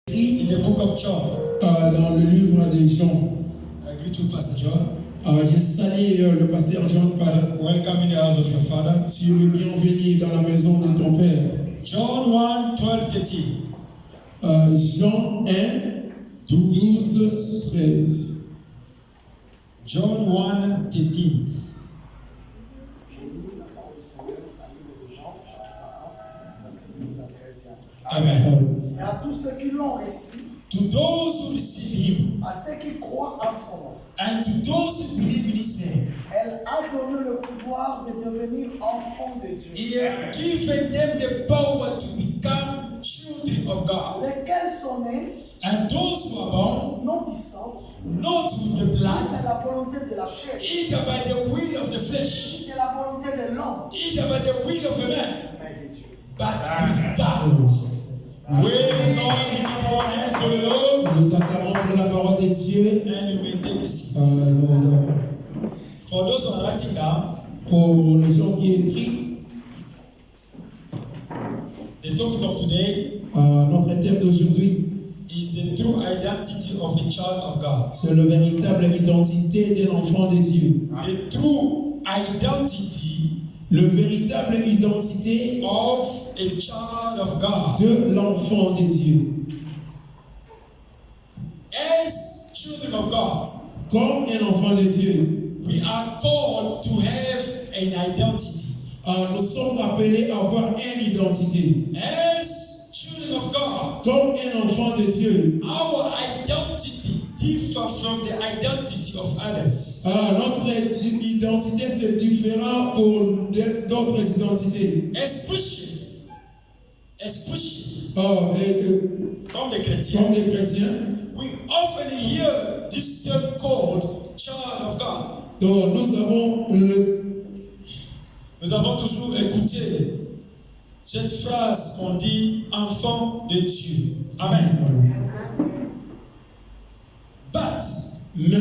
In the book of John, dans le livre de Jean. I greet you, Pastor John. Je salue le pasteur John par Welcome in the house of your father. tu es le bienvenu dans la maison de ton père. John 1, 12, 13. Jean 1, 12, 13. John 1, 13. Amen. Et à tous ceux qui l'ont reçu, To those who receive him, à ceux qui croient en son nom, and to those who believe in his name, elle a donné le pouvoir de devenir enfants de Dieu, he has given them the power to become children of God. lesquels sont nés, And those who are born, non du sang, not with the ni blood, de la volonté de la chair, either by the will of the flesh, ni de la volonté de l'homme, either by the will of a man, mais de Dieu. but with God. Wave God in our hands for the Lord, Nous acclamons pour la parole de Dieu. and you may take a seat. For Nous, those who are writing down, pour les gens qui écrivent, the topic of today notre thème d'aujourd'hui, is the true identity of a child of God. c'est la véritable identité de l'enfant de Dieu. The true identity La véritable identité of a child of God. de l'enfant de Dieu. As children of God, Comme un enfant de Dieu, we are called to have an identity. nous sommes appelés à avoir une identité. As children of God, Comme un enfant de Dieu, our identity differs from the identity of others. notre identité c'est différent pour d'autres identités. Especially Comme comme des chrétiens, des chrétiens, we often hear this term called child of God. donc Nous avons toujours écouté cette phrase qu'on dit enfant de Dieu. Amen. But mais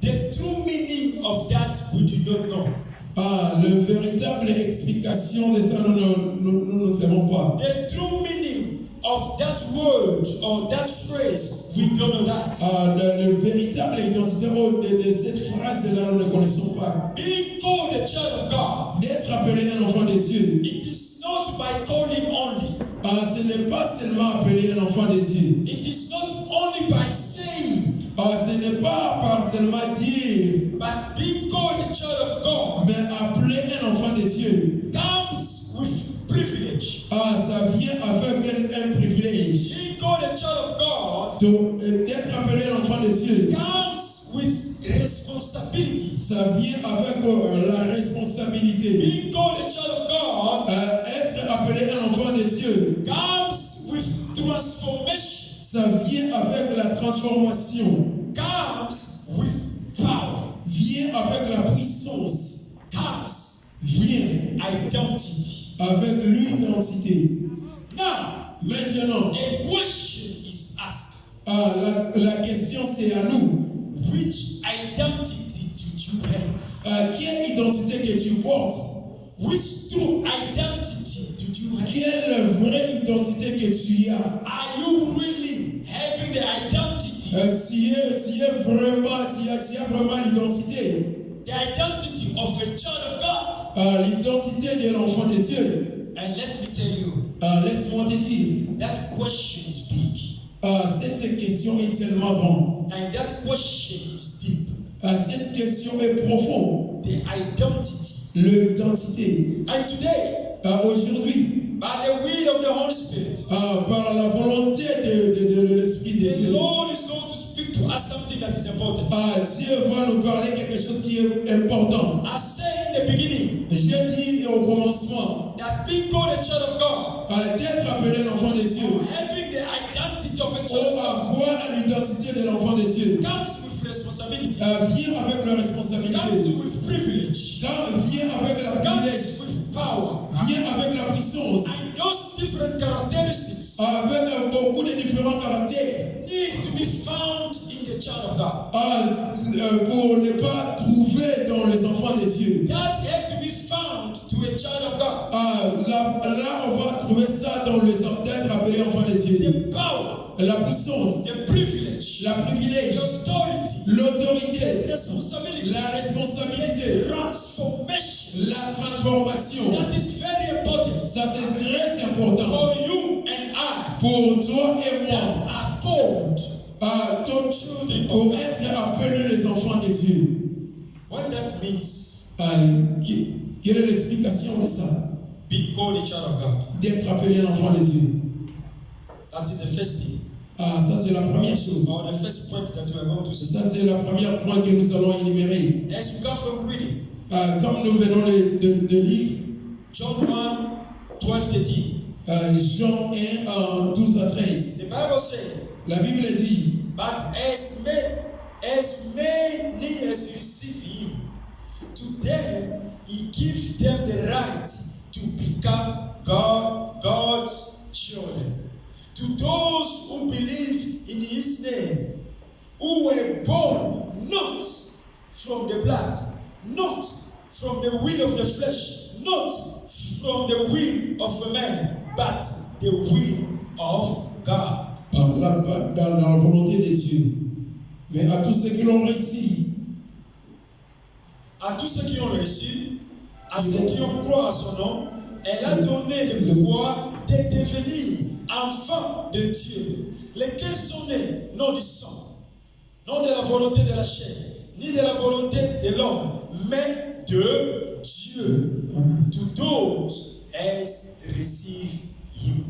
the true meaning of that we do not know. la véritable explication de ça, nous ne savons pas. The true meaning of that word or that phrase, we don't know that. La véritable identité de cette phrase-là, nous ne connaissons pas. Being called a child of God, D'être appelé un enfant de Dieu, it is not by calling only. ce n'est pas seulement appelé un enfant de Dieu. It is not only by saying, Ce n'est pas par seulement dire, but being called a child of God mais appeler un enfant de Dieu. comes with privilege. Ça vient avec un privilège. Being called a child of God Donc, d'être appelé un enfant de Dieu, comes with responsibilities. ça vient avec la responsabilité. Being called a child of God Être appelé un enfant de Dieu, comes with transformation. ça vient avec la transformation, Comes with power. vient avec la puissance, Comes vient identity. avec l'identité. Now, Maintenant, a question is asked. la question c'est à nous. Which identity did you have? Quelle identité que tu portes? Which true identity did you have? Quelle vraie identité que tu as? Are you really having the identity? Tu as vraiment l'identité. The identity of a child of God. L'identité de l'enfant de Dieu. And let me tell you, Laisse-moi te dire, that question is big. cette question est tellement grande. And that question is deep. Cette question est profonde. The identity. L'identité. And today, Aujourd'hui, by the will of the Holy Spirit, par la volonté de l'Esprit de the Dieu, Lord is going to speak to us something that is important. Dieu va nous parler quelque chose qui est important. I said in the beginning J'ai dit au commencement, that being called a child of God, d'être appelé l'enfant de Dieu, having the identity of a child of ou God, avoir l'identité de l'enfant de Dieu, comes with responsibility, vient avec la responsabilité, comes with privilege, vient avec la privilège, comes with power, vient avec la puissance, and those different characteristics avec beaucoup de différents caractères, need to be found in the child of God. pour ne pas trouver dans les enfants de Dieu. That have to be found to a child of God. Là, on va trouver ça dans les d'être appelé enfants de Dieu. The power, la puissance, the privilege, la privilège, the l'autorité, the responsibility, la responsabilité, transformation. la transformation. That is very important Ça, c'est très important for you and I pour toi et moi, that are called children pour of God. être appelés les enfants de Dieu. What that means, Quelle est l'explication de ça? be called a child of God. D'être appelé l'enfant de Dieu. That is the first thing, Ça c'est la première chose. or the first point that we are going to see. Ça c'est la première point que nous allons énumérer. As we come from reading, Comme nous venons de lire, John 1, 12-13. Jean 1, 12 à 13. The Bible says, La Bible dit, but as many as receive him, to them he gives them the right to become God's children. To those who believe in his name, who were born not from the blood, not from the will of the flesh, not from the will of a man, but the will of God. dans la volonté de Dieu. Mais à tous ceux qui l'ont reçu, à tous ceux qui ont reçu, à ceux qui ont cru à son nom, elle a donné le pouvoir de devenir enfants de Dieu, lesquels sont nés non du sang, non de la volonté de la chair, ni de la volonté de l'homme, mais de Dieu. Amen. To those as receive him.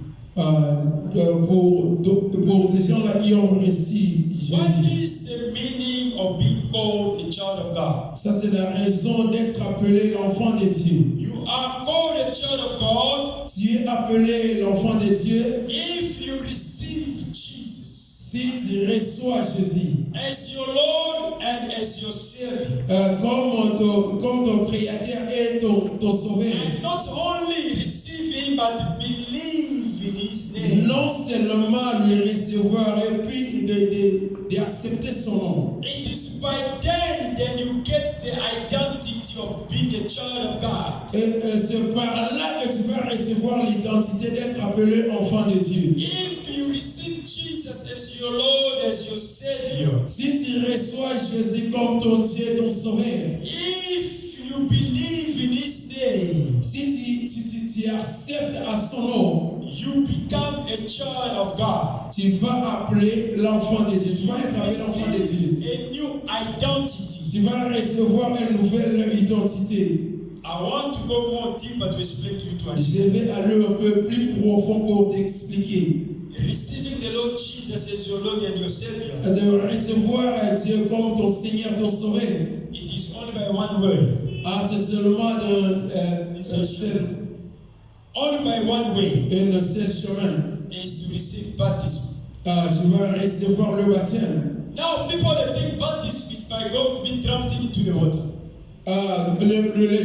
pour ces gens-là qui ont reçu What Jésus, is the meaning of being called a child of God? ça c'est la raison d'être appelé l'enfant de Dieu. You are called a child of God Tu es appelé l'enfant de Dieu if you receive Jesus si tu reçois Jésus as your Lord and as your Savior. comme ton créateur et ton sauveur. And not only receive him, but believe in his name. Non seulement lui recevoir et puis d'accepter son nom. It is by then you get the identity of being a child of God. Et c'est par là que tu vas recevoir l'identité d'être appelé enfant de Dieu. If you receive Jesus as your Lord, as your Savior, Si tu reçois Jésus comme ton Dieu, ton sauveur, if you believe in his name, si tu acceptes à son nom, you become a child of God. tu vas appeler l'enfant de Dieu. Tu vas être appelé l'enfant de Dieu. A new identity. Tu vas recevoir une nouvelle identité. I want to go more deeper to explain to you to Je vais aller un peu plus profond pour t'expliquer. receiving the Lord Jesus as your Lord and your Savior. De recevoir Dieu comme ton Seigneur, ton sauveur. It is only by one way. C'est seulement un seul chemin. Is to receive baptism. Tu vas recevoir le baptême. Now people that think baptism is by going to be dropped into the water. Les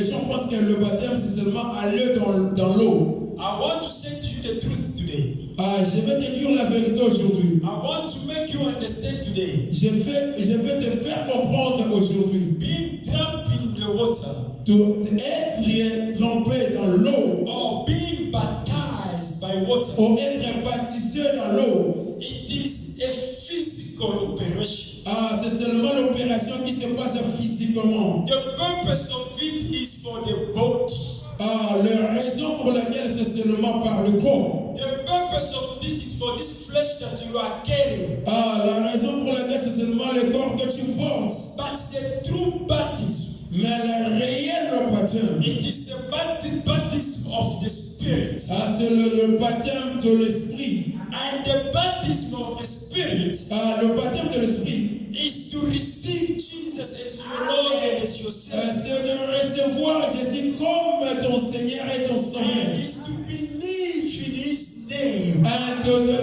gens pensent que le baptême c'est seulement aller dans l'eau. I want to say to you the truth today. Je vais te dire la vérité aujourd'hui. I want to make you understand today. Je vais te faire comprendre aujourd'hui. Being dropped in the water Être trempé dans l'eau or being baptized by water, ou être baptisé dans l'eau, it is a physical operation. c'est seulement l'opération qui se passe physiquement. The purpose of it is for the body. La raison pour laquelle c'est seulement par le corps. The purpose of this is for this flesh that you are carrying. La raison pour laquelle c'est seulement le corps que tu portes. But the true baptism, Mais le réel baptême, it is the baptism of the Spirit. c'est le baptême de l'esprit. And the baptism of the Spirit Le baptême de l'esprit, is to receive Jesus as your Lord and as your Savior. c'est de recevoir Jésus comme ton Seigneur et ton And Sauveur. is to believe in His name.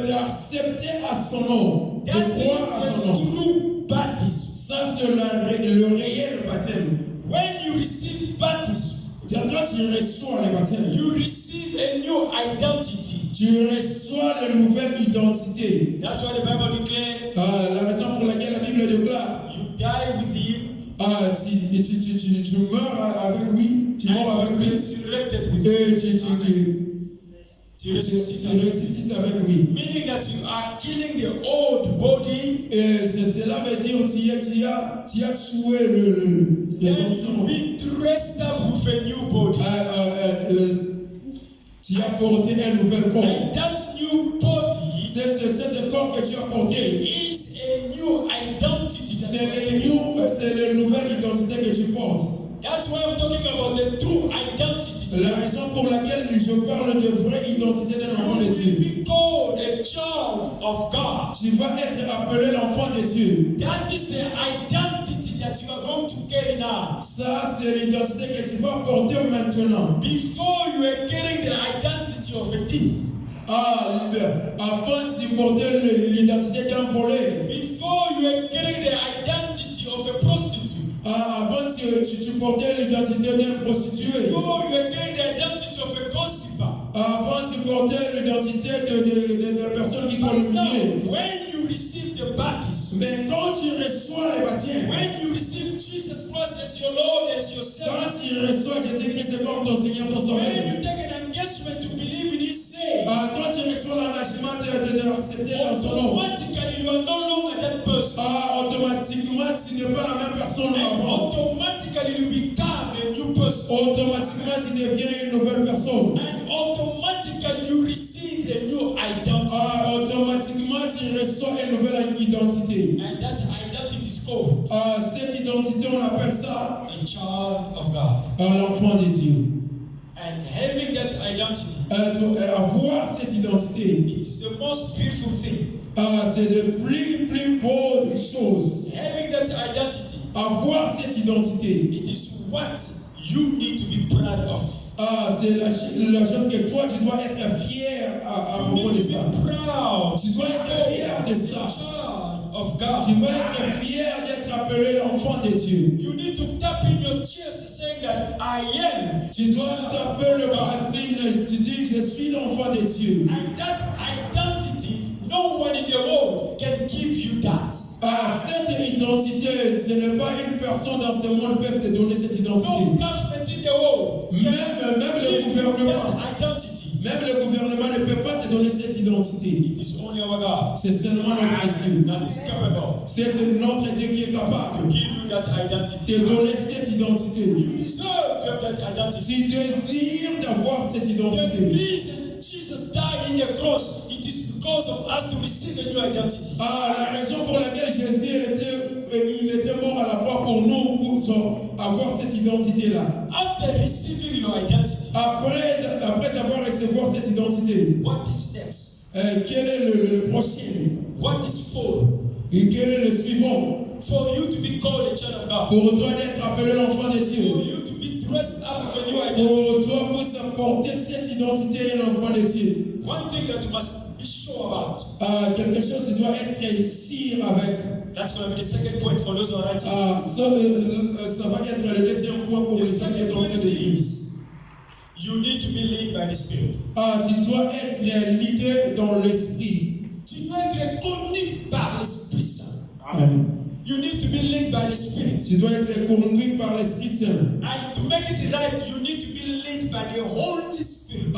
D'accepter à son nom, de That croire à son nom. is the true baptism. Ça, c'est le réel baptême. When you receive baptism, Quand tu reçois le baptême, you receive a new identity. tu reçois la nouvelle identité. That's why the Bible declares La raison pour laquelle la Bible déclare, you die with Him tu meurs avec lui, tu mors and avec you lui, resurrected with Him. et Tu ressuscites tu ressuscites avec lui. Meaning that you are killing the old body. Et cela veut dire que tu as tué les Then anciens. you be dressed up with a new body. Tu as porté un nouvel corps. And that new body C'est corps que tu as porté. is a new identity. C'est la nouvelle identité que tu portes. That's why I'm talking about the true identity. La raison pour laquelle je parle de vraie identité d'un enfant de You Dieu. will be called a child of God. Tu vas être appelé l'enfant de Dieu. That is the identity that you are going to carry now. Ça, c'est l'identité que tu vas porter maintenant. Before you were carrying the identity of a thief. Avant, tu portais l'identité d'un voleur. Before you were carrying the identity of a prostitute. Avant, tu portais l'identité d'un prostitué. Before you were carrying the identity of a gossiper. Avant, tu portais l'identité de personnes qui But now, calomniaient. when you receive the baptism, Mais quand tu reçois le baptême, when you receive Jesus Christ as your Lord, as your quand Savior, tu reçois Jésus-Christ comme ton Seigneur, ton when Sauveur, you take an engagement to believe in His name, quand tu reçois l'engagement d'accepter dans son nom, automatically you are no longer that person. automatiquement, tu n'es pas la même personne And avant. automatically you become a new person. Automatiquement, tu deviens une nouvelle personne. And automatically you receive a new identity. Automatiquement, tu reçois une nouvelle identité. And that identity is called Cette identité, on appelle ça a child of God. l'enfant de Dieu. And having that identity, Avoir cette identité, it is the most beautiful thing. c'est de plus beaux choses. Having that identity, Avoir cette identité, it is what you need to be proud of. c'est la chose que toi, tu dois être fier à You propos need de to ça. be proud. Tu dois être fier de ça. Child of Tu God. vas être fier d'être appelé l'enfant de Dieu. You need to tap in your chest saying that I am. Tu dois taper le poitrine, tu dis, je suis l'enfant de Dieu. And that identity, no one in the world can give you that. Cette identité, ce n'est pas une personne dans ce monde qui peut te donner cette No identité. government in the world can Même le give you gouvernement, that identity. même le gouvernement ne peut pas te donner cette identité. It is only our God C'est seulement notre Dieu. that is capable C'est notre Dieu qui est capable to give you that identity. de donner cette identité. You deserve to have that identity. Tu désires d'avoir cette The identité. reason Jesus died in the cross, it is because of us to receive a new identity. La raison pour laquelle Jésus il était mort à la croix pour nous, pour avoir cette identité-là. After receiving your identity, Après avoir recevoir cette identité, what is next? quel est le prochain? What is for? Et quel est le suivant? For you to be called a child of God. Pour toi d'être appelé l'enfant de For Dieu. you to be dressed up with a new identity. Pour toi pour porter cette identité l'enfant de Dieu. One thing that you must be sure about. Quelque chose qui doit être sûr avec. That's going to be the second point for those who are writing. Ça va être le deuxième point pour The les gens qui second sont point de Dieu. is you need to be led by the Spirit. Tu dois être leader dans l'esprit. Tu dois être connu par l'Esprit Saint. Amen. You need to be led by the Spirit. Tu dois être conduit par l'Esprit Saint. And to make it right, you need to be led by the Holy Spirit.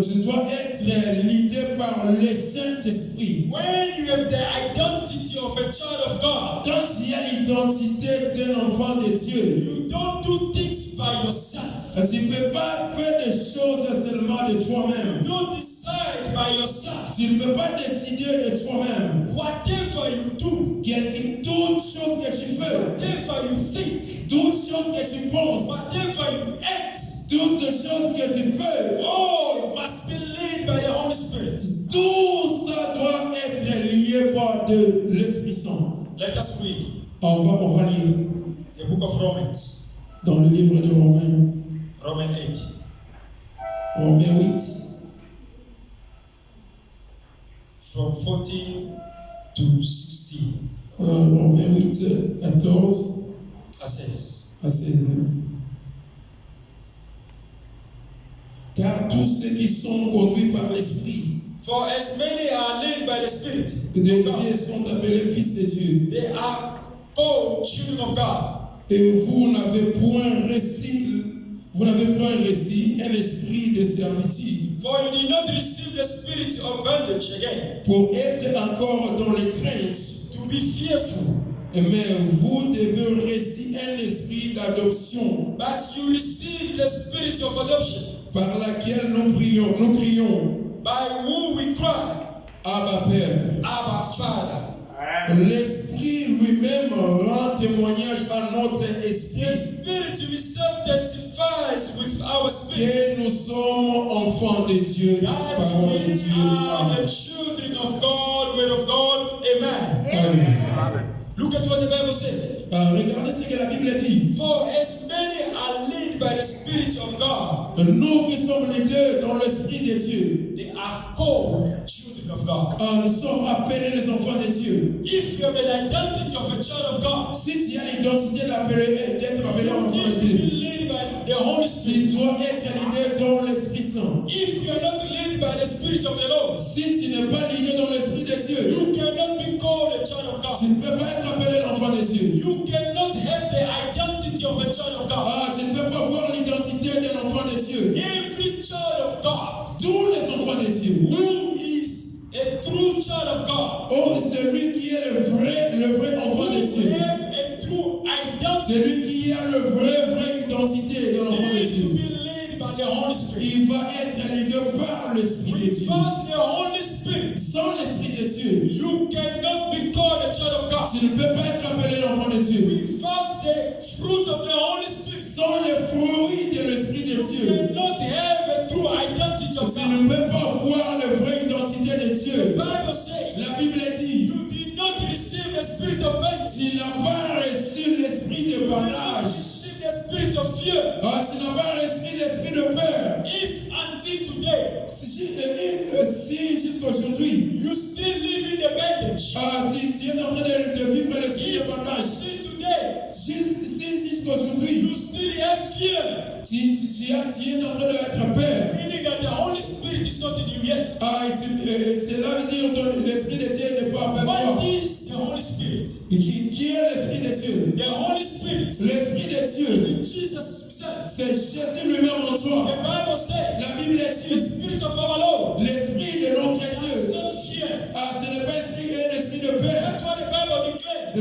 Tu dois être leader par le Saint-Esprit. When you have the identity of a child of God, Quand il y a l'identité d'un enfant de Dieu, you don't do things by yourself. tu ne peux pas faire des choses seulement de You toi-même. don't decide by yourself. Tu ne peux pas décider de toi-même. Whatever you do, Toute chose que tu fais, whatever you think, toute chose que tu penses, whatever you act, toute chose que tu fais, all must be led by the Holy Spirit. tout ça doit être lié par de l'Esprit Saint. Let us read On va lire the book of Romans, dans le livre de Romains, Romans 8. Romains 8, from 14 to 16. Romains 8, 14 It says, à 16. Car tous ceux qui sont conduits par l'Esprit for as many are led by the Spirit de of Dieu God, sont appelés fils de Dieu. they are called children of God. Et vous n'avez point un récit, un esprit de servitude. For you did not receive the spirit of bondage again, pour être encore dans les craintes. to be fearful, Mais vous devez rester un esprit d'adoption but you receive the spirit of adoption, par laquelle nous crions, by whom we cry, Abba Père. Abba Father. L'Esprit lui-même rend témoignage à notre The esprit Spirit himself testifies with our spirit que nous sommes enfants de Dieu, that parole de we Dieu. are the Amen. children of God, word of God. Amen. Amen. Look at what the Bible says. Regardez ce que la Bible dit. For as many are led by the Spirit of God, Nous qui sommes leaders dans l'Esprit de Dieu, they are called children of God. nous sommes appelés les enfants de Dieu. If you have an identity of a child of God, Si tu as l'identité d'être appelé you enfant need de to Dieu, be led by the Holy tu Spirit. dois être leader dans l'Esprit Saint. If you are not led by the Spirit of the Lord, Si tu n'es pas leader dans l'Esprit de Dieu, you cannot be called a child of tu God. ne peux pas être appelé l'enfant de Dieu. You cannot have the identity of a child of God. Tu ne peux pas voir l'identité d'un enfant de Dieu. Every child of God Tous les enfants de Dieu. who is a true child of God, Oh, celui qui est le vrai enfant de who Dieu. have a true Celui identity, qui a le vraie identité de l'enfant de needs to Dieu. be led by the Holy Spirit. Il va être leader par l'Esprit de Dieu. Without the Holy Spirit, Sans l'Esprit de Dieu, you cannot be called a child of God. tu ne peux pas être appelé l'enfant de Dieu. Without the fruit of the Holy Spirit, Sans les fruits de l'Esprit de you Dieu, cannot have a true identity of tu God. ne peux pas voir la vraie identité de The Dieu. Bible says, La Bible dit, you did not receive the spirit of bondage. tu n'as pas reçu l'esprit de You did not bondage. receive the spirit of fear. Tu n'as pas reçu l'esprit de peur. If until today Si jusqu'à aujourd'hui, you still live in the bondage, si tu es en train de vivre l'esprit de if bondage, until today si jusqu'à aujourd'hui, you still have fear, tu es en train d'être peur, meaning that the Holy Spirit is not in you yet. cela veut dire que l'esprit de Dieu n'est pas avec What toi. is the Holy Spirit? Qui est l'esprit de Dieu? The Holy Spirit L'esprit de Dieu, is Jesus himself. c'est Jésus lui-même en The toi. Bible says La Bible the dit, Spirit of our Lord l'esprit de notre does Dieu, not fear. ce n'est pas un esprit de peur. That's what the Bible declares. La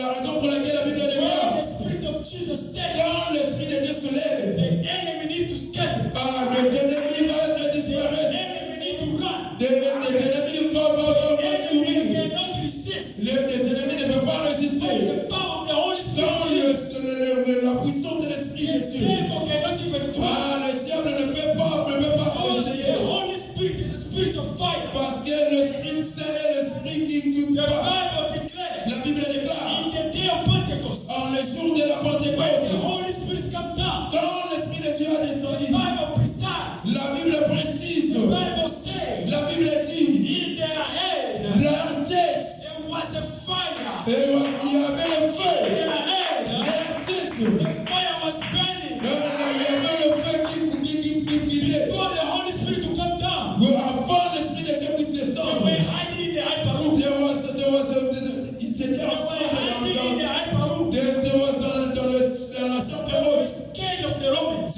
raison pour laquelle la Bible When déclare, the Spirit of Jesus stands, quand l'esprit de Dieu se lève, the enemy needs to scatter. les ennemis vont être The disparaître. enemy needs to run. Les ennemis vont The enemy courir. cannot resist. Les ennemis ne peuvent pas By résister. the power of the Holy Spirit, Dans la puissance de l'esprit de the Dieu. devil cannot even try. Le diable ne peut pas Because essayer. the Holy Spirit is a spirit of fire. Parce que l'esprit saint est l'esprit qui The bat. Bible declares La Bible déclare, in the day of Pentecost, le jour de la when the Pentecôte, Holy Spirit comes down, quand l'esprit de Dieu a the descendu, Bible precise. la Bible précise, The Bible says la Bible dit, in their head leur tête, there was a fire. il y avait le In feu. their head, Leur tête, the fire was burning. il y avait le feu qui brillait. Before the Holy Spirit to come down, Avant l'esprit de Dieu puisse they descendre, were hiding in the upper room. ils étaient They were hiding in the upper room. dans la chambre They were haute. scared of the Romans.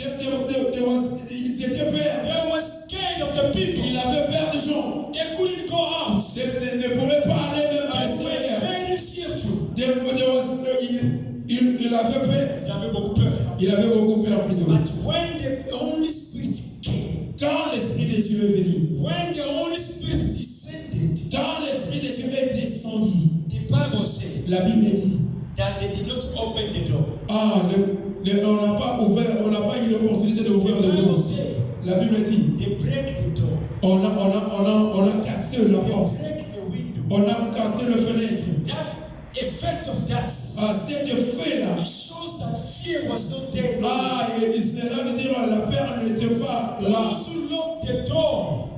Ils étaient peur. They were scared of the people. Il avait peur des gens. They couldn't go out. Ils ne pourraient pas aller même à They were l'extérieur. very fearful. Il avait peur. Ils avaient beaucoup peur. Il avait beaucoup peur plutôt. But when the Holy Spirit came, Quand l'Esprit de Dieu est venu, when the Holy Spirit descended, quand l'Esprit de Dieu est descendu, the Bible said la Bible dit, that they did not open the door. on n'a pas eu l'opportunité The d'ouvrir le Bible door. said La Bible dit, they break the door. on a cassé la They porte, break the window. on a cassé la fenêtre. That effect of that, Cet effet-là, it shows that fear was not there. No. et cela veut dire la peur n'était pas là. Those who locked the door,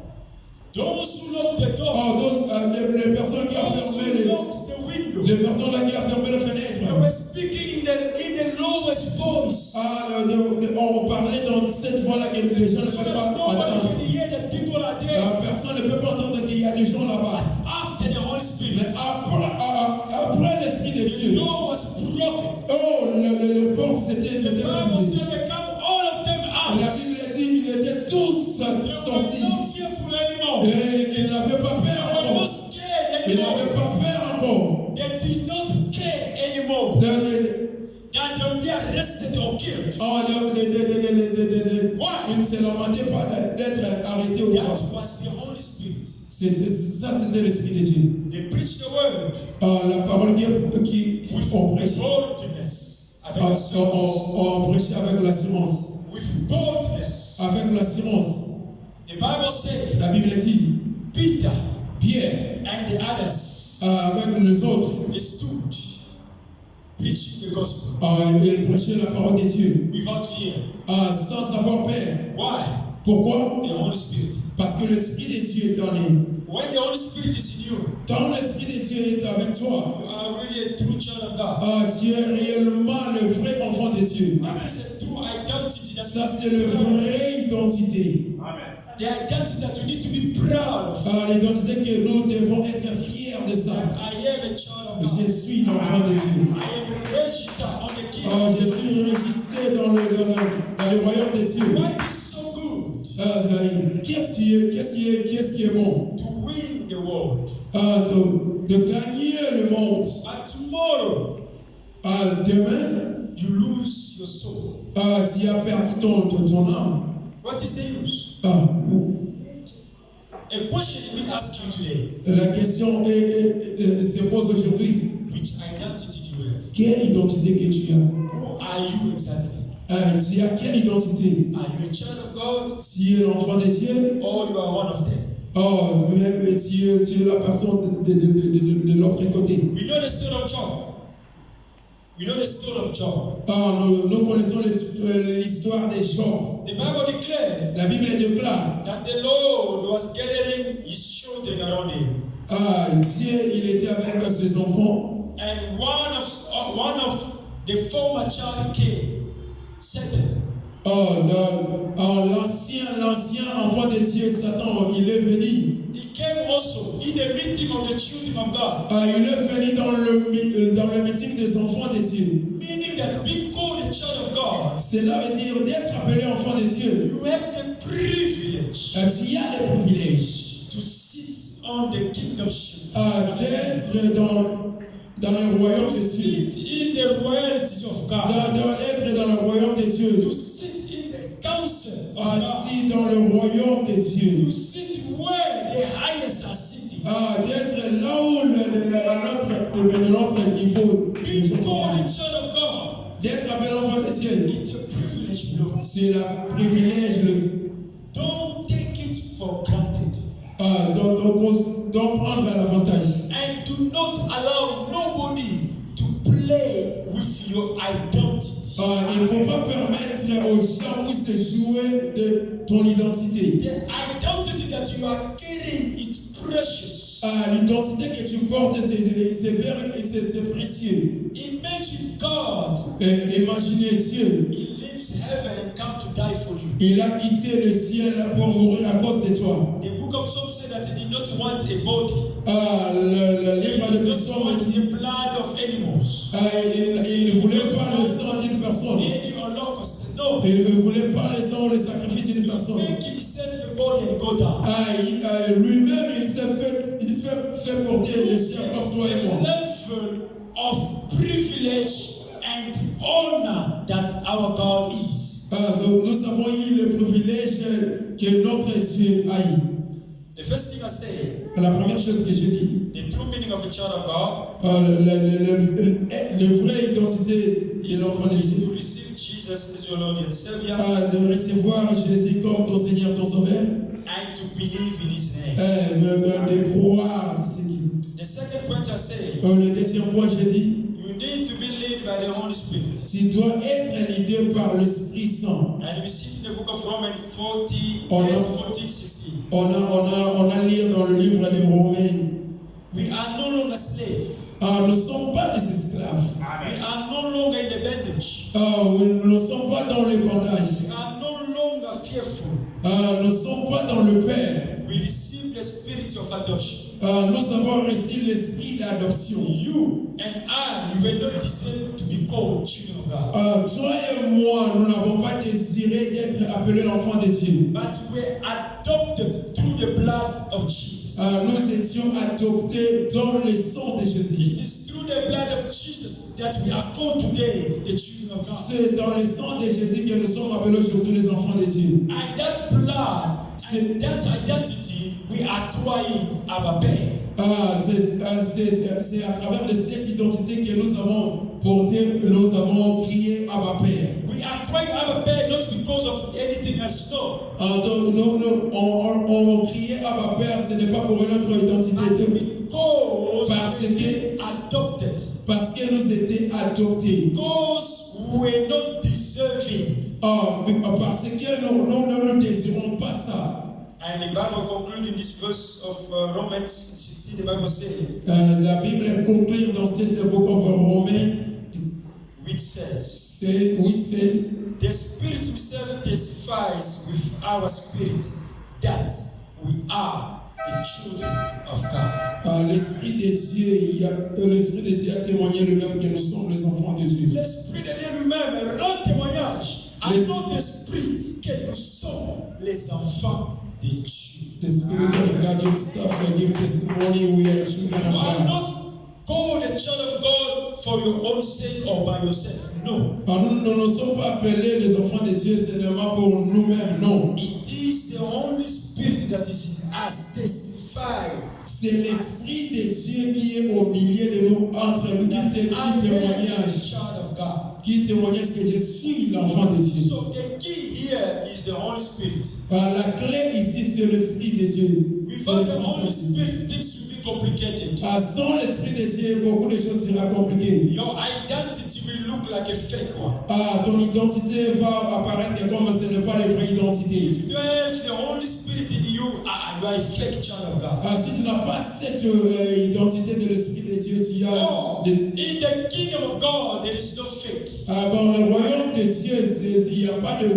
those who locked the door, Les personnes qui ont those fermé who locked the window, les personnes là qui ont fermé les they fenêtres. were speaking in the lowest voice, On parlait dans cette voix-là que les gens ne so peuvent that pas nobody entendre. can hear that people are there. Personne ne peut pas entendre qu'il y a des gens là-bas. After the Holy Mais Spirit, après l'Esprit de the Dieu, door was broken. le porte s'était The Bible brisé. said they come all of them La out. Bible dit, étaient tous They were sortis. not fearful anymore. Et ils n'avaient pas They peur were not encore. scared Ils anymore. n'avaient pas peur encore. They did not care anymore that they will be arrested or killed. Why? Ils ne se lamentaient pas d'être arrêtés ou That pas. was the Holy Spirit. C'était l'Esprit de Dieu. They preached the word La parole qui font prêcher. boldness, avec assurance. On prêchait avec l'assurance. With boldness. Avec l'assurance. The Bible says La Bible dit, Peter Pierre, and the others, avec les autres, they stood preaching the gospel ils prêchaient la parole de Dieu without fear. sans avoir peur. Why? Pourquoi? The Holy Spirit. Parce que l'Esprit de Dieu est en eux. When the Holy Spirit is in you, Quand l'Esprit de Dieu est avec toi, you are really a true child of God. tu es réellement le vrai enfant de Dieu. That is a true identity. Ça, c'est la vraie identité. The identity that you need to be proud of. L'identité que nous devons être fiers de ça. I am a child of Je God. suis l'enfant de Dieu. I am registered on the kingdom. Je suis enregistré dans le royaume de Dieu. What is so good? Qu'est-ce qui est bon? To win the world. De gagner le monde. But tomorrow, Demain, you lose your soul. tu as perdu ton âme. What is the use? A question being asked you today. La question se pose aujourd'hui. Which identity do you have? Quelle identité que tu as? Who are you exactly? Tu as quelle identité? Are you a child of God Tu es l'enfant de Dieu? or you are one of them? Tu es la personne de l'autre côté. We know the story of Job. We know the story of Job. Nous connaissons l'histoire de Job. The Bible declared La Bible déclare, that the Lord was gathering his children around him. Dieu, il était avec ses enfants. And one of the former child came, Satan. L'ancien enfant de Dieu, Satan, il est venu. He came also in the meeting of the children of God. Il est venu dans le meeting des enfants de Dieu. Meaning that being called a child of God, Cela veut dire d'être appelé enfant de Dieu. you have the privilege Tu as le privilège to sit on the kingdomship. d'être dans le royaume To de Dieu. sit in the royalties of God. D'être dans le royaume de Dieu. To sit in the council of God. Assis dans le royaume de Dieu. To sit where the highest are sitting. D'être là où notre niveau. Being called a child of God. D'être appelé enfant de Dieu. It's a privilege, beloved. C'est le privilège. Don't take it for granted. D'en prendre l'avantage. And do not allow nobody to play with your identity. Il ne faut pas permettre aux gens de se jouer de ton identité. The identity that you are carrying is precious. L'identité que tu portes, c'est précieux. Imagine God. Imaginez Dieu. He leaves heaven and come to die for you. Il a quitté le ciel pour mourir à cause de toi. The book of Psalms said that he did not want a body. Le livre de He Psaume did dit not want the blood of animals. il ne voulait pas le sang d'une personne. Any holocaust. No. Il ne voulait pas le sang ou le sacrifice d'une personne. Make himself a body and go down. Lui-même, il fait porter le sien comme toi et moi. Level of privilege and honor that our God is. Nous avons eu le privilège que notre Dieu a eu. The first thing I say, La première chose que je dis, the true meaning of a child of God la vraie identité de l'enfant de is Dieu, to receive Jesus as your Lord and Savior de recevoir Jésus comme ton Seigneur, ton Sauveur, and to believe in His name. de croire en ce qu'il dit. The second point I say, Le deuxième point, je dis, you need to be led by the Holy Spirit. tu dois être guidé par l'Esprit Saint. And we see in the book of Romans 14, Oh, no. 14, 16. On a lu dans le livre des Romains, We are no longer slaves. nous ne sommes pas des esclaves. We are no longer in the bandage. Nous ne sommes pas dans le bandage. We are no longer fearful. Nous ne sommes pas dans le Père. We receive the spirit of adoption. nous avons reçu l'esprit d'adoption. You and I, you were not deserved to be called children of God. Toi et moi, nous n'avons pas désiré d'être appelés l'enfant de Dieu. But we were adopted through the blood of Jesus. Nous étions adoptés dans le sang de Jésus. It is through the blood of Jesus that we are called today the children of God. C'est dans le sang de Jésus que nous sommes appelés aujourd'hui les enfants de Dieu. And that blood, and that identity, we are crying Abba Père. C'est à travers de cette identité que nous avons porté, nous avons crié Abba Père. We are crying Abba Père not because of anything else, no. Donc on criait Abba Père, ce n'est pas pour notre identité, Because Parce we que- were adopted. parce que nous étions adoptés. Because we were not deserving. Parce que nous ne désirons pas ça. And the Bible concludes in this verse of Romans 16, the Bible says, La Bible conclut dans cette book of Romains, which says, c'est 8:16. the Spirit Himself testifies with our spirit that we are the children of God. L'Esprit de Dieu a témoigné lui-même que nous sommes les enfants de Dieu. L'Esprit de Dieu lui-même rend témoignage à Les- notre esprit que nous sommes les enfants de Dieu. The Spirit of God Himself give testimony we are children You of are God. not called a child of God for your own sake or by yourself. No. Nous ne sommes pas appelés les enfants de Dieu seulement pour nous-mêmes, non. It is the Holy Spirit that is in us testifying. C'est l'Esprit de Dieu qui est au milieu de nous, entre nous, That I am a témoignage, child of God. qui témoignage que je suis l'enfant de Dieu. So the key here is the Holy Spirit. La clé ici, c'est l'Esprit de Dieu. C'est Without the l'Esprit Holy Saint. Spirit, things will be complicated. Sans l'Esprit de Dieu, beaucoup de choses seront compliquées. Your identity will look like a fake one. Ton identité va apparaître comme ce n'est pas la vraie identité. If you have the Holy Spirit in you, you are a fake child of God. Si tu n'as pas cette identité de l'Esprit de Dieu, tu as Oh, des... in the kingdom of God, there is no fake. Dans le royaume de Dieu, il n'y a pas de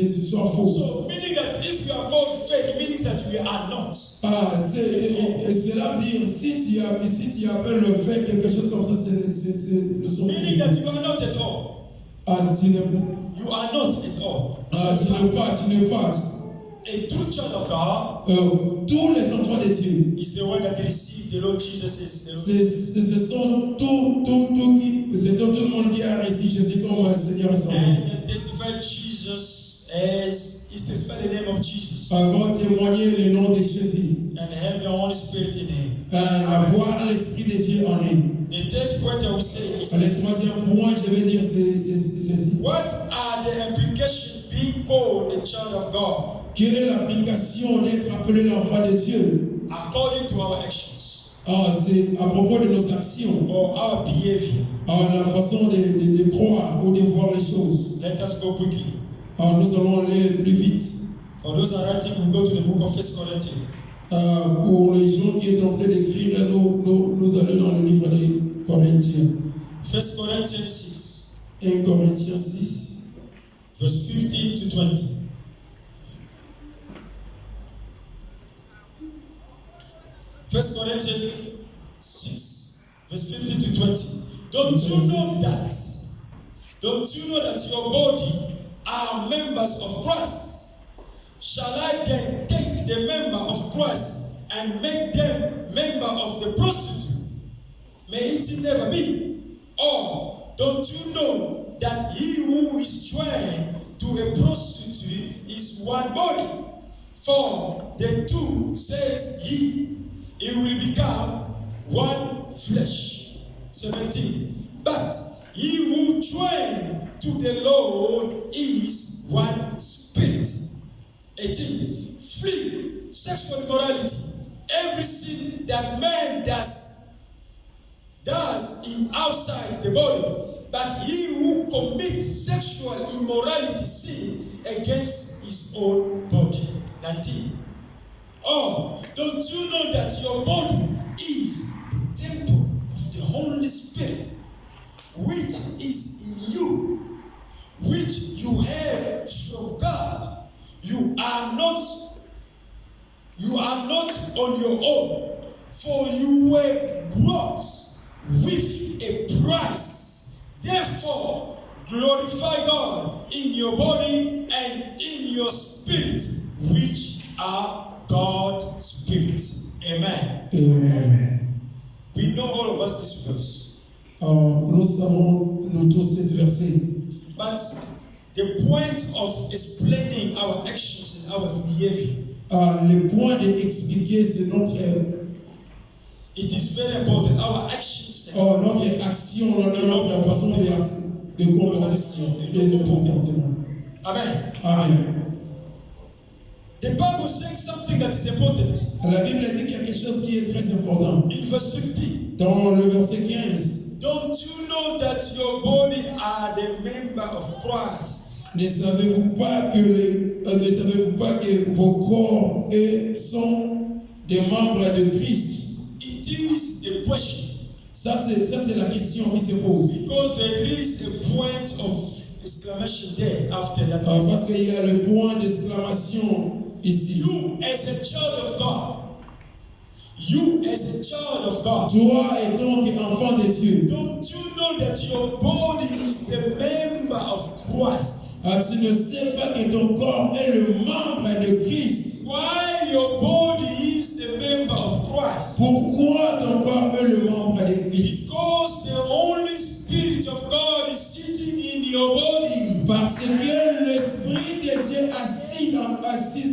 histoires fausses. So, meaning that if you are called fake, means that we are not. Cela veut dire, si tu appelles le fait quelque chose comme ça, c'est le son. Meaning that you are not at all. Tu n'es You are not at all. pas. A true child of God Tous les enfants de Dieu, is the one that received the Lord Jesus as the Lord. ce sont tout le monde qui a reçu Jésus comme Seigneur et Sauveur. And testify Jesus as is testify the name of Jesus. Avant témoigner le nom de Jésus, And have the Holy Spirit in him. avoir l'Esprit de Dieu en lui. The third point I will say is Le this. troisième point, je vais dire ceci. What are the implications being called a child of God Quelle est l'application d'être appelé l'enfant de Dieu? according to our actions C'est à propos de nos actions, or our behavior? la façon de croire ou de voir les choses. Let us go quickly. Nous allons aller plus vite. For those who are writing, we go to the book of 1 Corinthians. Pour les gens qui sont en train d'écrire, nous allons dans le livre des Corinthiens. 1 Corinthians 6, 1 Corinthiens 6, verse 15 to 20. First Corinthians 6, verse 15 to 20. Don't you know that? Don't you know that your body are members of Christ? Shall I then take the member of Christ and make them member of the prostitute? May it never be. Or don't you know that he who is joined to a prostitute is one body? For the two, says he, it will become one flesh. 17. But he who joined to the Lord is one spirit. 18. Flee sexual immorality. Every sin that man does in outside the body, but he who commits sexual immorality sin against his own body. 19. Oh, don't you know that your body is the temple of the Holy Spirit, which is in you, which you have from God? You are not on your own. For you were bought with a price. Therefore, glorify God in your body and in your spirit, which are God's spirit. Amen. Amen. We know all of us this verse. Nous savons, nous tous, cette verset. But the point of explaining our actions and our behavior, Le point d'expliquer, c'est notre it is very important. Our actions and notre action, notre façon de comportement. Amen. Amen. The Bible says something that is important. La Bible dit quelque chose qui est très important. In verse 15, Dans le verset 15, don't you know that your body are the member of Christ? ne savez-vous pas que vos corps sont des membres de Christ? It is the question. Ça c'est la question qui se pose. Because there is a point of exclamation there after that. Parce qu'il y a le point d'exclamation ici. You as a child of God. You as a child of God. Toi étant enfant de Dieu. Don't you know that your body is the member of Christ? Tu ne sais pas que ton corps est le membre de Christ. Why your body is the member of Christ? Pourquoi ton corps est le membre de Christ? Because the Holy Spirit of God is sitting in your body. Parce que l'Esprit de Dieu assis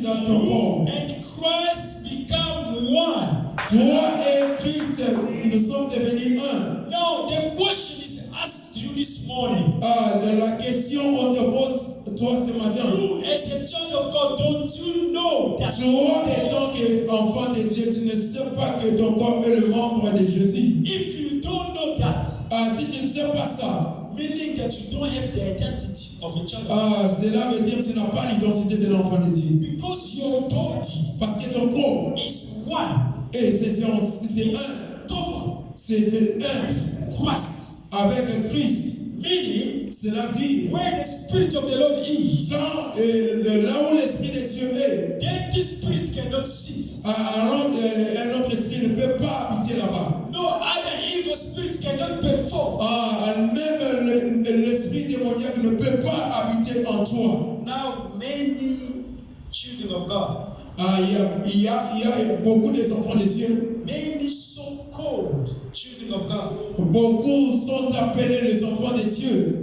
dans ton corps. And Christ become one. Toi et Christ, nous sommes devenus un. Now the question is asked you this morning. La question on te pose toi ce matin. You as a child of God, don't you know that? Toi étant enfant de Dieu, tu ne sais pas que ton corps est le membre de Jésus. If you don't know that, Si tu ne sais pas ça, meaning that you don't have the identity of a child of God. cela veut dire que tu n'as pas l'identité de l'enfant de Dieu. Because your body Parce que ton corps, is one. et c'est un, Common c'est un with Christ. avec Christ. Meaning, Cela dit, where the Spirit of the Lord is, là où l'Esprit de Dieu est, that this Spirit cannot sit. un autre esprit ne peut pas habiter là-bas. No other evil spirit cannot perform. Même l'esprit démoniaque ne peut pas habiter en toi. Now, many children of God, Il y a beaucoup des enfants de Dieu. many so-called children of God, Beaucoup sont appelés les enfants de Dieu.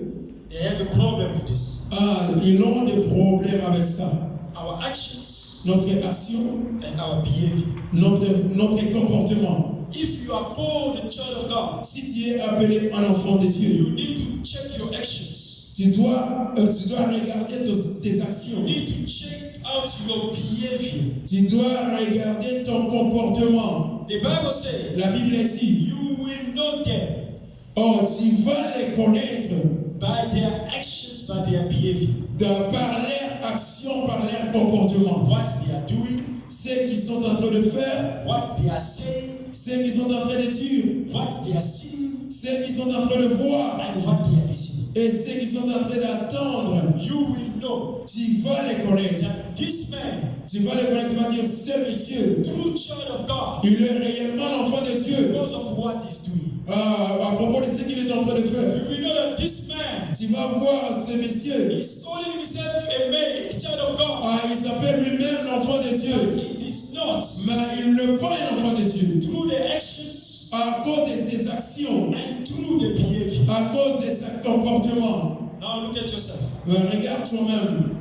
they have a problem with this. Ils ont des problèmes avec ça. Our actions Notre action, and our behavior. notre comportement. If you are called a child of God, Si tu es appelé un enfant de Dieu, you need to check your actions. tu dois regarder tes actions. You need to check out your behavior. Tu dois regarder ton comportement. The Bible says, La Bible dit, you will know them tu vas les connaître by their actions, by their behavior. par leur action, par leur comportement. What they are doing, Ce qu'ils sont en train de faire, what they are saying, ce qu'ils sont en train de dire, what they are seeing, ce qu'ils sont en train de voir and what they are listening. et ce qu'ils sont en train d'attendre. You will know Tu vas les connaître. that this man, Tu vas les connaître, tu vas dire, ce monsieur, true child of God, il est réellement l'enfant de Dieu. because of what he's doing. À propos de ce qu'il est en train de faire. You will know that this man Tu vas voir ce monsieur. is calling himself a man, a child of God. Il s'appelle lui-même l'enfant de Dieu. But it is not Mais il n'est pas un enfant de Dieu. through the actions À cause de ses actions, and through the behavior. à cause de son comportement. Now look at yourself. Regarde toi-même.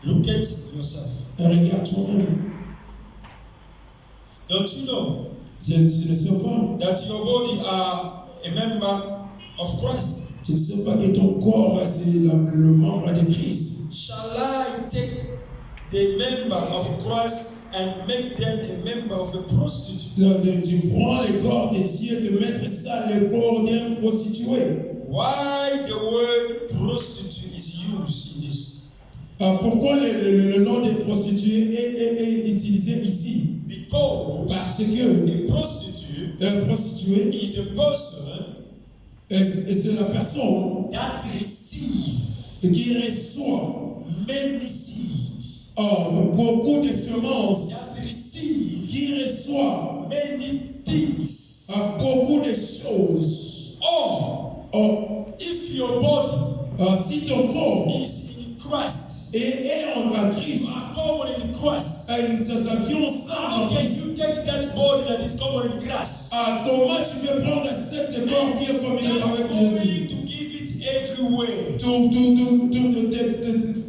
Look at yourself. Regarde toi-même. Don't you know Tu ne sais pas. that your body are a member of Christ? Tu ne sais pas que ton corps, c'est le membre de Christ. Shall I take the member of Christ and make them a member of a prostitute? Tu prends le corps de Dieu, de mettre ça le corps d'un prostitué. Why the word prostitute is used in this? Pourquoi le nom de prostituée est utilisé ici? Because Parce que a prostitute un prostitué, is a person c'est la personne that receives qui reçoit many seed, beaucoup de semences, that receive qui reçoit many things. beaucoup de choses. Or, Oh, if your body si ton corps is in Christ, est en Christ, you are common in Christ. nous avions How ça en can Christ. you take that body that is common in Christ? Comment tu peux prendre cette corps qui est communiqué Start avec Jésus? going to give it everywhere.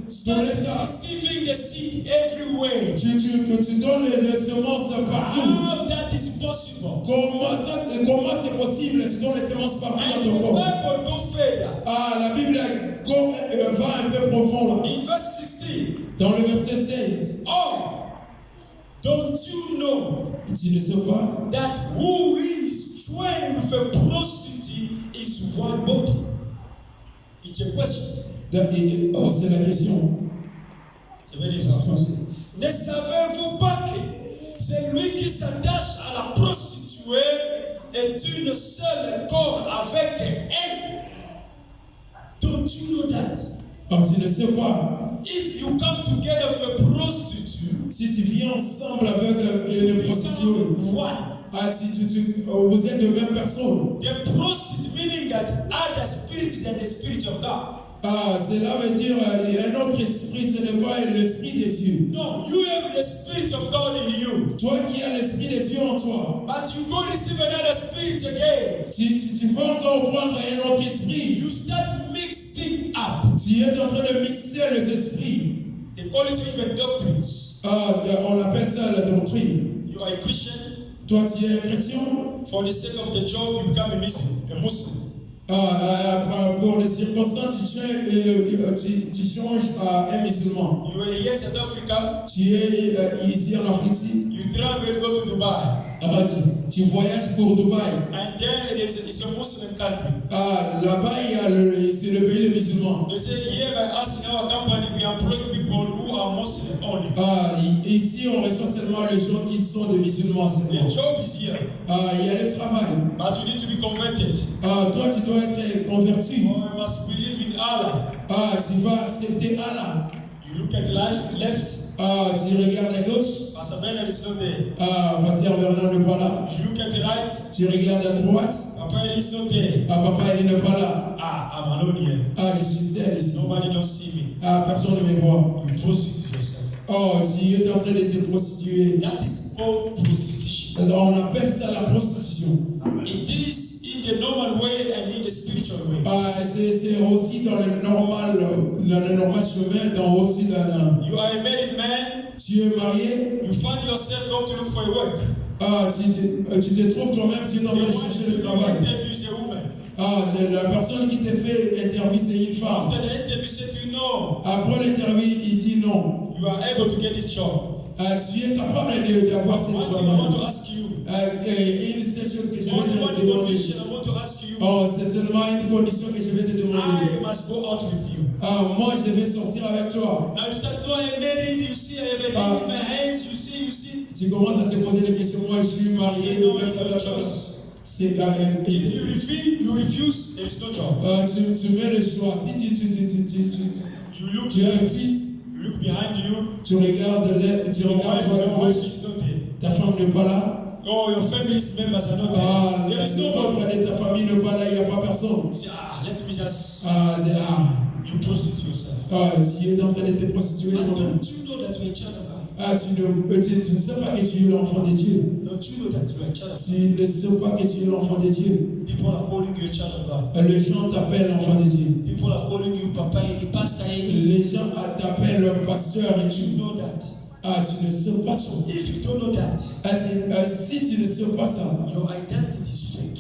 Start Donner ça. receiving the seed everywhere. Tu donnes les semences partout. How that is possible? Comment c'est possible? Tu donnes les semences partout And dans the ton corps. Bible goes further. La Bible va un peu profond là. In verse 16, Dans le verset 16, oh, don't you know tu ne sais pas that who is joined with a prostitute is one body? It's a question. c'est la question. Je vais dire ça en français. Ne savez-vous pas que celui qui s'attache à la prostituée est une seule corps avec elle? Don't you know that? Tu ne sais pas. If you come together with a prostitute, Si tu viens ensemble avec you les prostituées, become one. vous êtes de même personne. The prostitute meaning that other spirit than the spirit of God. Cela veut dire un autre esprit, ce n'est pas l'esprit de Dieu. No, you have the spirit of God in you. Toi qui as l'esprit de Dieu en toi, But you go receive another spirit again. tu vas encore prendre un autre esprit. You start mixing up. Tu es en train de mixer les esprits. They call it even doctrines. On appelle ça la doctrine. You are a Christian. Toi, tu es un chrétien. For the sake of the job, you become a Muslim. Pour les circonstances, tu changes à un musulman. You are here in South Africa. Tu es ici en Afrique. You travel, go to Dubai. Tu voyages pour Dubaï. And there it's a Muslim country. Là-bas, c'est le pays des musulmans. They say here by us in our company, we employ people who are Muslim only. Ici, on reçoit seulement les gens qui sont des musulmans. The job is here. Il y a le travail. But you need to be converted. Toi, tu dois être converti. Or you must believe in Allah. Tu vas accepter Allah. You look at left. Tu regardes à gauche. Pastor Bernard is not there. Pasteur Bernard n'est pas là. You look at the right. Tu regardes à droite. Papa is not there. Papa, il n'est pas là. I'm alone here. Je suis seul ici. Nobody don't see me. Personne ne me voit. You prostitute yourself. Tu es en train de te prostituer. That is called prostitution. On appelle ça la prostitution. It is in the normal way and in the spiritual way. C'est aussi dans le normal chemin, aussi dans le... You are a married man. Tu es marié. You find yourself going to look for a work. Tu te trouves toi-même, tu es en train de chercher le travail. Interview is a woman. La personne qui te fait interview, c'est une femme. After the interview, say to you, no. Après l'interview, il dit non. You are able to get this job. Tu es capable d'avoir ce One thing I want travail. to ask you. Une seule chose que je vais Only te one demander. condition I want to ask you. C'est seulement une condition que je vais te demander. I must go out with you. Moi, je vais sortir avec toi. Now you start, no, I'm married. You see, I have a ring in my hands. You see. Tu commences à se poser des questions. Moi, je suis marié. Say no, it's your choice. If you refuse, there is no job. Tu mets le choix. Si You look tu left, refuses, you look behind you. tu regardes Your droite, wife is not there. ta femme n'est pas là. Oh, your family's members are not there. There is Le nobody. membre de ta famille n'est pas là, il n'y a pas personne. You say, let me just. You prostitute yourself. Tu es en train de te prostituer But toi-même. don't you know that you are a child of God? Tu ne sais pas que tu es l'enfant de Dieu. Don't you know that you are a child of God? Tu ne sais pas que tu es l'enfant de Dieu. People are calling you a child of God. Les gens t'appellent l'enfant de Dieu. People are calling you Papa Eli, Pastor Eli. Les gens t'appellent le pasteur. Don't you know that? Tu ne sais pas ça. If you don't know that, Si tu ne sais pas ça, your identity is fake.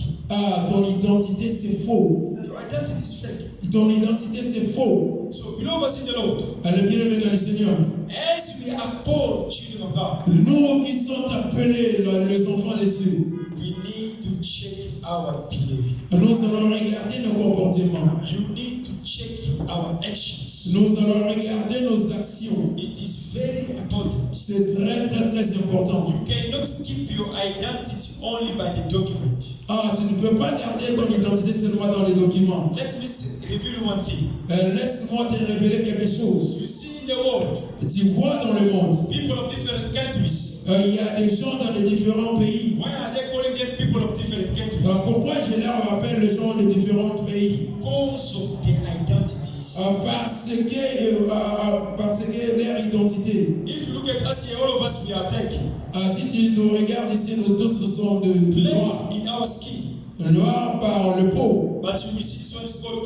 ton identité c'est faux. Your identity is fake. Ton identité c'est faux. So, beloveds in the Lord, Elle est bien aimée dans le Seigneur. as we are called children of God, Nous qui sommes appelés les enfants de Dieu, we need to check our behavior. nous allons regarder nos comportements. You need to check our actions. Nous allons regarder nos actions. It is very important. C'est très important. You cannot keep your identity only by the document. Tu ne peux pas garder ton identité seulement dans les documents. Let me reveal you one thing. Laisse-moi te révéler quelque chose. You see in the world, Tu vois dans le monde, people of different countries, Il y a des gens dans les différents pays. Why are they calling them people of different countries? Pourquoi je leur appelle les gens de différents pays? Because of their identities. Parce que leur identité. If you look at us here, all of us, we are black. Si tu nous regardes ici, nous tous nous sommes de noirs. Black in our skin. Noir par le peau. But you will see this one is called